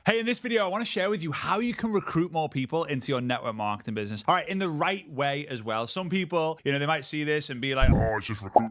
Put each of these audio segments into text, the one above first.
Hey, in this video, I want to share with you how you can recruit more people into your network marketing business. All right, in the right way as well. Some people, they might see this and be like, oh, it's just recruit.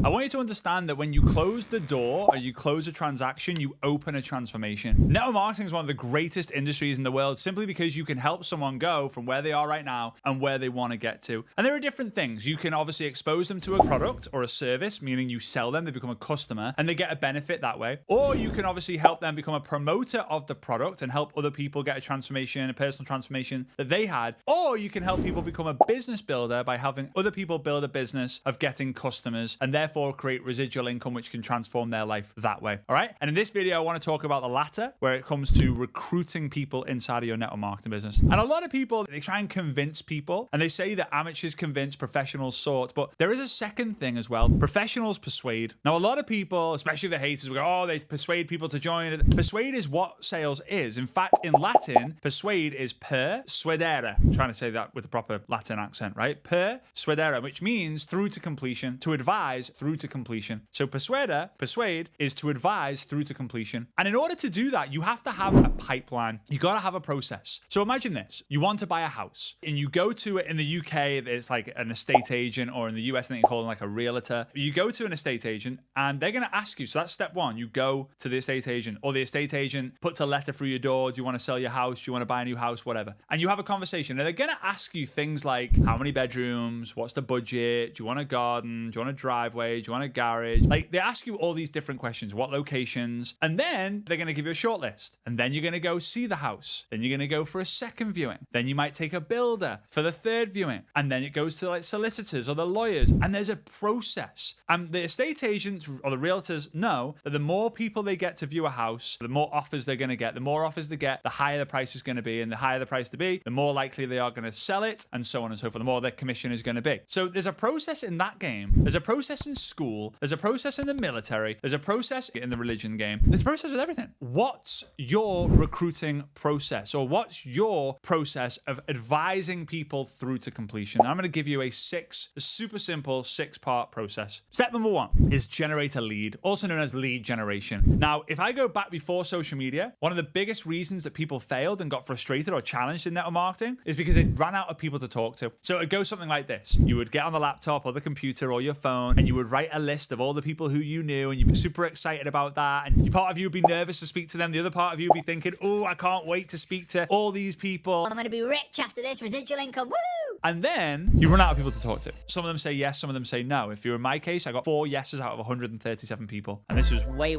I want you to understand that when you close the door or you close a transaction, you open a transformation. Network marketing is one of the greatest industries in the world simply because you can help someone go from where they are right now and where they want to get to. And there are different things. You can obviously expose them to a product or a service, meaning you sell them, they become a customer, and they get a benefit that way. Or you can obviously help them become a promoter of the product and help other people get a transformation, a personal transformation that they had. Or you can help people become a business builder by helping other people build a business of getting customers and therefore create residual income, which can transform their life that way. All right. And in this video, I want to talk about the latter, where it comes to recruiting people inside of your network marketing business. And a lot of people, they try and convince people, and they say that amateurs convince, professionals sort, but there is a second thing as well. Professionals persuade. Now, a lot of people, especially the haters, will go, oh, they persuade people to join. Persuade is what sales is. In fact, in Latin, persuade is persuadere. I'm trying to say that with the proper Latin accent, right? Persuadere, which means through to completion, to advise through to completion. So persuade is to advise through to completion. And in order to do that, you have to have a pipeline. You got to have a process. So imagine this. You want to buy a house and you go to it in the UK, it's like an estate agent, or in the US, I think you call them like a realtor. You go to an estate agent and they're going to ask you. So that's step one. You go to the estate agent, or the estate agent puts a letter through your door. Do you want to sell your house? Do you want to buy a new house? Whatever. And you have a conversation, and they're going to ask you things like, how many bedrooms? What's the budget? Do you want a garden? Do you want a driveway? Do you want a garage? Like, they ask you all these different questions. What locations? And then they're going to give you a short list. And then you're going to go see the house. Then you're going to go for a second viewing. Then you might take a builder for the third viewing. And then it goes to like solicitors or the lawyers. And there's a process. And the estate agents or the realtors know that the more people they get to view a house, the more offers they're going to get. The more offers they get, the higher the price is going to be. And the higher the price to be, the more likely they are going to sell it, and so on and so forth. The more their commission is going to be. So there's a process in that game. There's a process in school. There's a process in the military. There's a process in the religion game. There's a process with everything. What's your recruiting process? Or what's your process of advising people through to completion? And I'm going to give you a super simple 6-part process. Step number 1 is generate a lead, also known as lead generation. Now, if I go back before social media, one of the biggest reasons that people failed and got frustrated or challenged in network marketing is because they ran out of people to talk to. So it goes something like this. You would get on the laptop or the computer or your phone and you would write a list of all the people who you knew, and you'd be super excited about that. And part of you would be nervous to speak to them. The other part of you would be thinking, oh, I can't wait to speak to all these people. I'm going to be rich after this, residual income. Woo! And then you run out of people to talk to. Some of them say yes, some of them say no. If you're in my case, I got 4 yeses out of 137 people. And this was way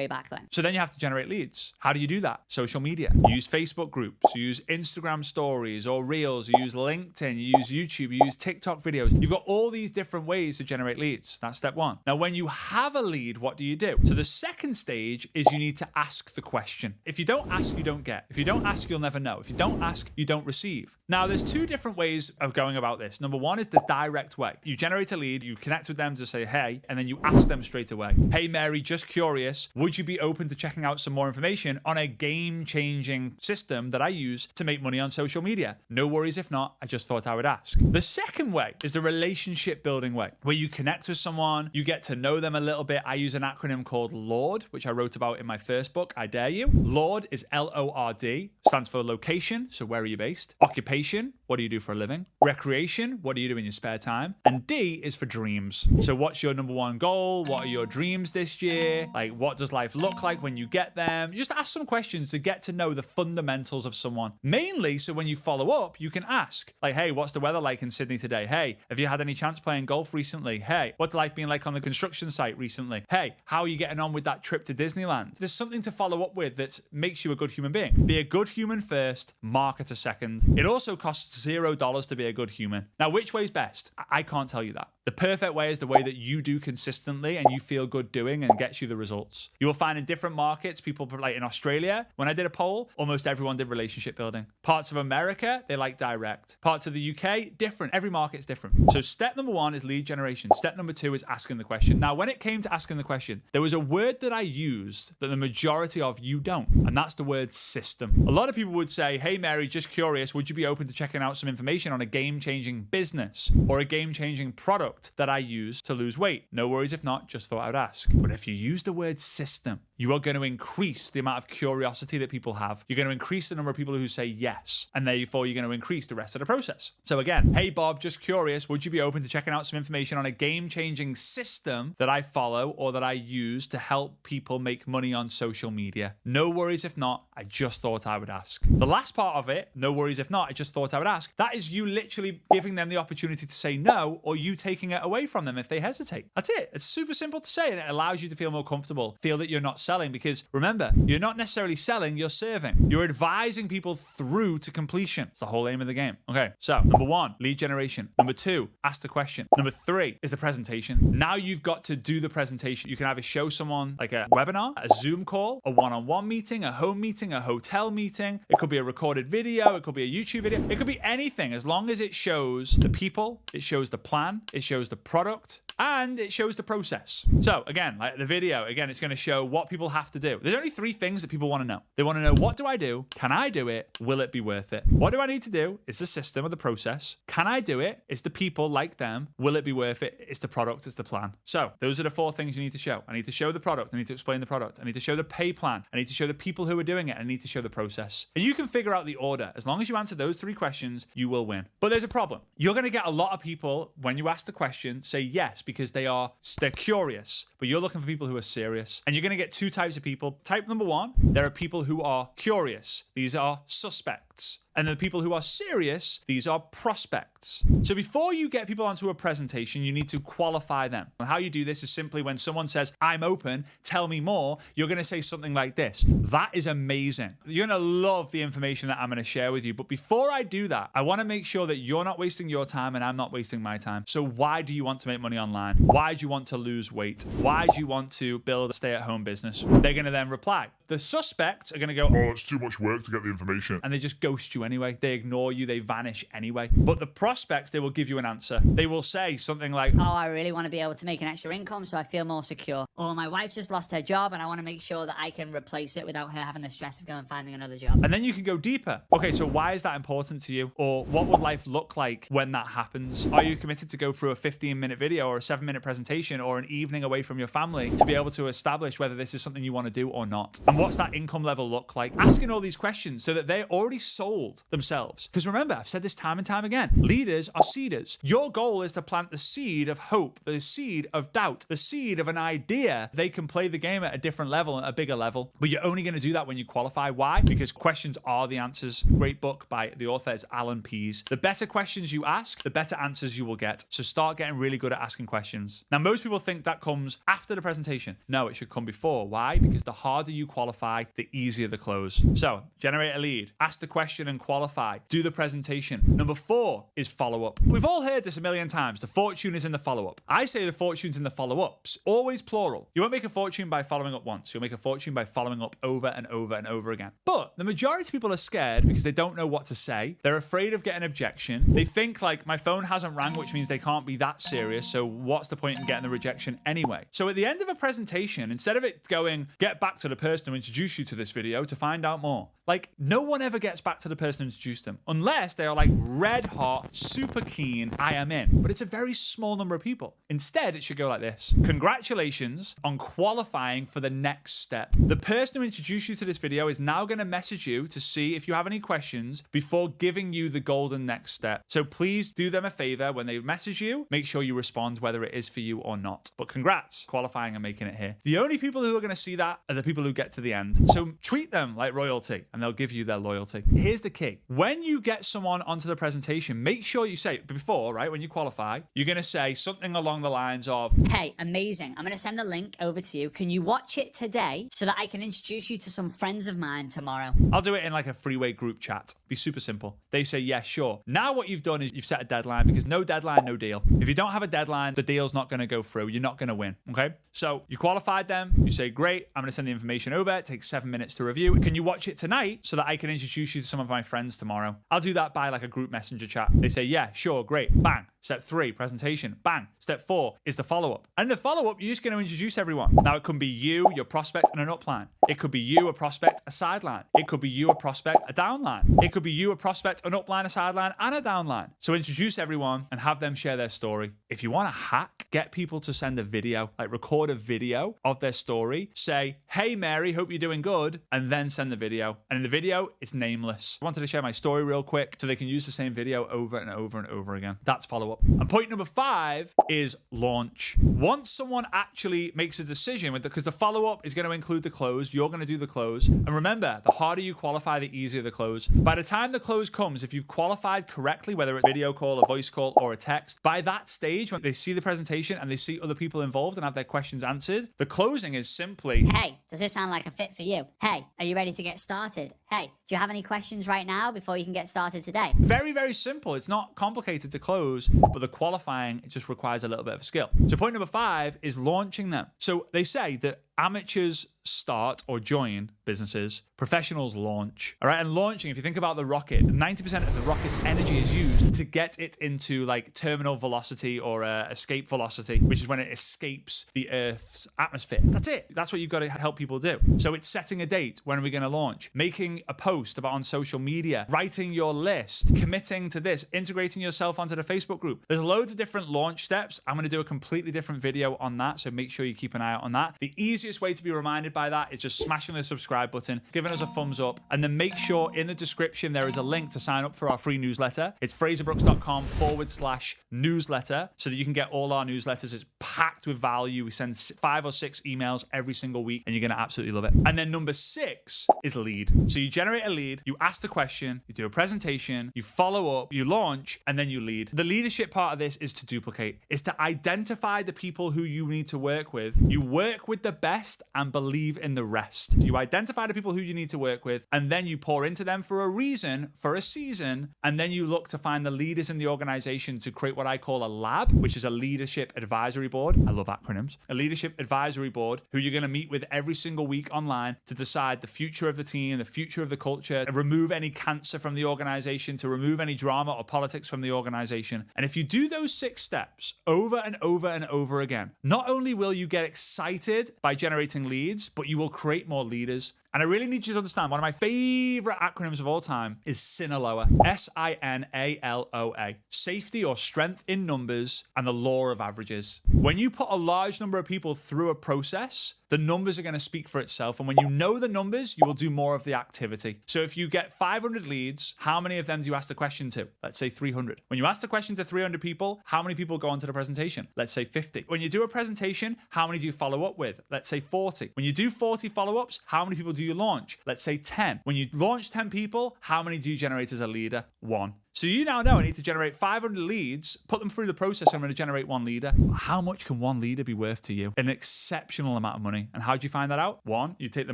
back then. So then you have to generate leads. How do you do that? Social media. You use Facebook groups, you use Instagram stories or reels, you use LinkedIn, you use YouTube, you use TikTok videos. You've got all these different ways to generate leads. That's step 1. Now, when you have a lead, what do you do? So the second stage is you need to ask the question. If you don't ask, you don't get. If you don't ask, you'll never know. If you don't ask, you don't receive. Now, there's 2 different ways of going about this. Number 1 is the direct way. You generate a lead, you connect with them to say, hey, and then you ask them straight away. Hey, Mary, just curious, would you be open to checking out some more information on a game-changing system that I use to make money on social media? No worries if not, I just thought I would ask. The second way is the relationship building way, where you connect with someone, you get to know them a little bit. I use an acronym called LORD, which I wrote about in my first book, I Dare You. LORD is L-O-R-D, stands for location, so where are you based? Occupation, what do you do for a living? Recreation, what do you do in your spare time? And D is for dreams. So what's your number 1 goal? What are your dreams this year? Like, what does life look like when you get them? Just ask some questions to get to know the fundamentals of someone. Mainly, so when you follow up, you can ask, like, hey, what's the weather like in Sydney today? Hey, have you had any chance playing golf recently? Hey, what's life been like on the construction site recently? Hey, how are you getting on with that trip to Disneyland? There's something to follow up with that makes you a good human being. Be a good human first, market a second. It also costs $0 to be a good human. Now, which way is best? I can't tell you that. The perfect way is the way that you do consistently and you feel good doing and gets you the results. You will find in different markets, people like in Australia, when I did a poll, almost everyone did relationship building. Parts of America, they like direct. Parts of the UK, different. Every market's different. So step number 1 is lead generation. Step number 2 is asking the question. Now, when it came to asking the question, there was a word that I used that the majority of you don't, and that's the word system. A lot of people would say, hey, Mary, just curious, would you be open to checking out some information on a game-changing business or a game-changing product that I use to lose weight? No worries if not, just thought I'd ask. But if you use the word system, you are going to increase the amount of curiosity that people have. You're going to increase the number of people who say yes, and therefore you're going to increase the rest of the process. So again, hey Bob, just curious, would you be open to checking out some information on a game-changing system that I follow or that I use to help people make money on social media? No worries if not, I just thought I would ask. The last part of it, no worries if not, I just thought I would ask, that is you literally giving them the opportunity to say no, or you taking it away from them if they hesitate. That's it. It's super simple to say, and it allows you to feel more comfortable, feel that you're not selling, because remember, you're not necessarily selling, you're serving. You're advising people through to completion. It's the whole aim of the game. Okay, so number 1, lead generation. Number 2, ask the question. Number 3 is the presentation. Now you've got to do the presentation. You can either show someone like a webinar, a Zoom call, a one-on-one meeting, a home meeting, a hotel meeting. It could be a recorded video. It could be a YouTube video. It could be anything, as long as it shows the people, it shows the plan, it shows the product, and it shows the process. So again, like the video, again, it's going to show what people have to do. There's only 3 things that people want to know. They want to know, what do I do? Can I do it? Will it be worth it? What do I need to do? It's the system or the process. Can I do it? It's the people, like them. Will it be worth it? It's the product, it's the plan. So those are the 4 things you need to show. I need to show the product. I need to explain the product. I need to show the pay plan. I need to show the people who are doing it. I need to show the process. And you can figure out the order. As long as you answer those 3 questions, you will win. But there's a problem. You're going to get a lot of people, when you ask the question, say yes, because they're curious, but you're looking for people who are serious. And you're going to get 2 types of people. Type number 1, there are people who are curious. These are suspects. And the people who are serious, these are prospects. So before you get people onto a presentation, you need to qualify them. And how you do this is simply when someone says, I'm open, tell me more, you're going to say something like this. That is amazing. You're going to love the information that I'm going to share with you. But before I do that, I want to make sure that you're not wasting your time and I'm not wasting my time. So why do you want to make money online? Why do you want to lose weight? Why do you want to build a stay-at-home business? They're going to then reply. The suspects are going to go, oh, it's too much work to get the information. And they just ghost you anyway. They ignore you. They vanish anyway. But the prospects, they will give you an answer. They will say something like, oh, I really want to be able to make an extra income so I feel more secure. Or my wife just lost her job and I want to make sure that I can replace it without her having the stress of going and finding another job. And then you can go deeper. Okay, so why is that important to you? Or what would life look like when that happens? Are you committed to go through a 15-minute video or a 7-minute presentation or an evening away from your family to be able to establish whether this is something you want to do or not? And what's that income level look like? Asking all these questions so that they're already sold themselves. Because remember, I've said this time and time again, leaders are seeders. Your goal is to plant the seed of hope, the seed of doubt, the seed of an idea. They can play the game at a different level, at a bigger level, but you're only going to do that when you qualify. Why? Because questions are the answers. Great book by the author is Alan Pease. The better questions you ask, the better answers you will get. So start getting really good at asking questions. Now, most people think that comes after the presentation. No, it should come before. Why? Because the harder you qualify, the easier the close. So generate a lead, ask the question and qualify, do the presentation. Number 4 is follow up. We've all heard this a million times. The fortune is in the follow up. I say the fortune's in the follow ups, always plural. You won't make a fortune by following up once. You'll make a fortune by following up over and over and over again. But the majority of people are scared because they don't know what to say. They're afraid of getting objection. They think like, my phone hasn't rang, which means they can't be that serious. So what's the point in getting the rejection anyway? So at the end of a presentation, instead of it going, get back to the person who introduced you to this video to find out more. Like, no one ever gets back to the person who introduced them unless they are like red hot, super keen, I am in. But it's a very small number of people. Instead, it should go like this. Congratulations on qualifying for the next step. The person who introduced you to this video is now going to message you to see if you have any questions before giving you the golden next step. So please do them a favor. When they message you, make sure you respond whether it is for you or not. But congrats, qualifying and making it here. The only people who are going to see that are the people who get to the end. So treat them like royalty and they'll give you their loyalty. Here's the key. When you get someone onto the presentation, make sure you say before, right? When you qualify, you're going to say something along the lines of, hey, amazing. I'm going to send the link over to you. Can you watch it today so that I can introduce you to some friends of mine tomorrow? I'll do it in like a freeway group chat. Be super simple. They say, yeah, sure. Now what you've done is you've set a deadline, because no deadline, no deal. If you don't have a deadline, the deal's not going to go through. You're not going to win. Okay. So you qualified them. You say, great. I'm going to send the information over. It takes 7 minutes to review. Can you watch it tonight so that I can introduce you to some of my friends tomorrow? I'll do that by like a group messenger chat. They say, yeah, sure, great. Bang. Step 3, presentation. Bang. Step 4 is the follow-up. And the follow-up, you're just going to introduce everyone. Now, it could be you, your prospect, and an upline. It could be you, a prospect, a sideline. It could be you, a prospect, a downline. It could be you, a prospect, an upline, a sideline, and a downline. So introduce everyone and have them share their story. If you want to hack, get people to send a video, like record a video of their story. Say, hey, Mary, hope you're doing good. And then send the video. And in the video, it's nameless. I wanted to share my story real quick so they can use the same video over and over and over again. That's follow-up. And point number 5 is launch. Once someone actually makes a decision, because the follow-up is going to include the close, you're going to do the close. And remember, the harder you qualify, the easier the close. By the time the close comes, if you've qualified correctly, whether it's a video call, a voice call, or a text, by that stage, when they see the presentation and they see other people involved and have their questions answered, the closing is simply, hey, does this sound like a fit for you? Hey, are you ready to get started? Hey, do you have any questions right now before you can get started today? very, very simple. It's not complicated to close, but the qualifying, it just requires a little bit of skill. So point number 5 is launching them. So they say that amateurs start or join businesses, professionals launch. All right, and launching, if you think about the rocket, 90% of the rocket's energy is used to get it into like terminal velocity or escape velocity, which is when it escapes the Earth's atmosphere. That's it. That's what you've got to help people do. So it's setting a date. When are we going to launch? Making a post about on social media, writing your list, committing to this, integrating yourself onto the Facebook group. There's loads of different launch steps. I'm going to do a completely different video on that, so make sure you keep an eye out on that. The easiest way to be reminded by that is just smashing the subscribe button, giving us a thumbs up, and then make sure in the description there is a link to sign up for our free newsletter. It's fraserbrooks.com/newsletter so that you can get all our newsletters. It's packed with value. We send 5 or 6 emails every single week, and you're going to absolutely love it. And then number 6 is lead. So you generate a lead, you ask the question, you do a presentation, you follow up, you launch, and then you lead. The leadership part of this is to duplicate. It's to identify the people who you need to work with. You work with the best and believe in the rest. You identify the people who you need to work with, and then you pour into them for a reason, for a season, and then you look to find the leaders in the organization to create what I call a lab, which is a leadership advisory board. I love acronyms. A leadership advisory board who you're going to meet with every single week online to decide the future of the team, the future of the culture, remove any cancer from the organization, to remove any drama or politics from the organization. And if you do those 6 steps over and over and over again, not only will you get excited by generating leads, but you will create more leaders. And I really need you to understand, one of my favorite acronyms of all time is SINALOA. SINALOA. Safety or strength in numbers and the law of averages. When you put a large number of people through a process, the numbers are going to speak for itself. And when you know the numbers, you will do more of the activity. So if you get 500 leads, how many of them do you ask the question to? Let's say 300. When you ask the question to 300 people, how many people go onto the presentation? Let's say 50. When you do a presentation, how many do you follow up with? Let's say 40. When you do 40 follow-ups, how many people do you launch? Let's say 10. When you launch 10 people, how many do you generate as a leader? 1. So you now know I need to generate 500 leads, put them through the process, and I'm going to generate 1 leader. How much can 1 leader be worth to you? An exceptional amount of money. And how do you find that out? 1, you take the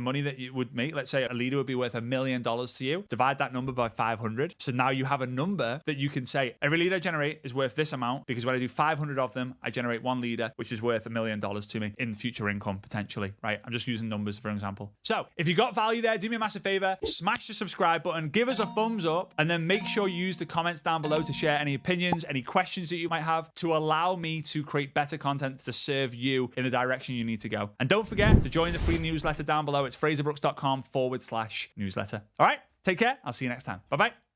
money that you would make. Let's say a leader would be worth $1 million to you. Divide that number by 500. So now you have a number that you can say, every lead I generate is worth this amount, because when I do 500 of them, I generate 1 leader, which is worth $1 million to me in future income, potentially, right? I'm just using numbers for example. So if you got value there, do me a massive favor, smash the subscribe button, give us a thumbs up, and then make sure you use the comments down below to share any opinions, any questions that you might have, to allow me to create better content to serve you in the direction you need to go. And don't forget to join the free newsletter down below. It's fraserbrooks.com/newsletter. All right, take care. I'll see you next time. Bye-bye.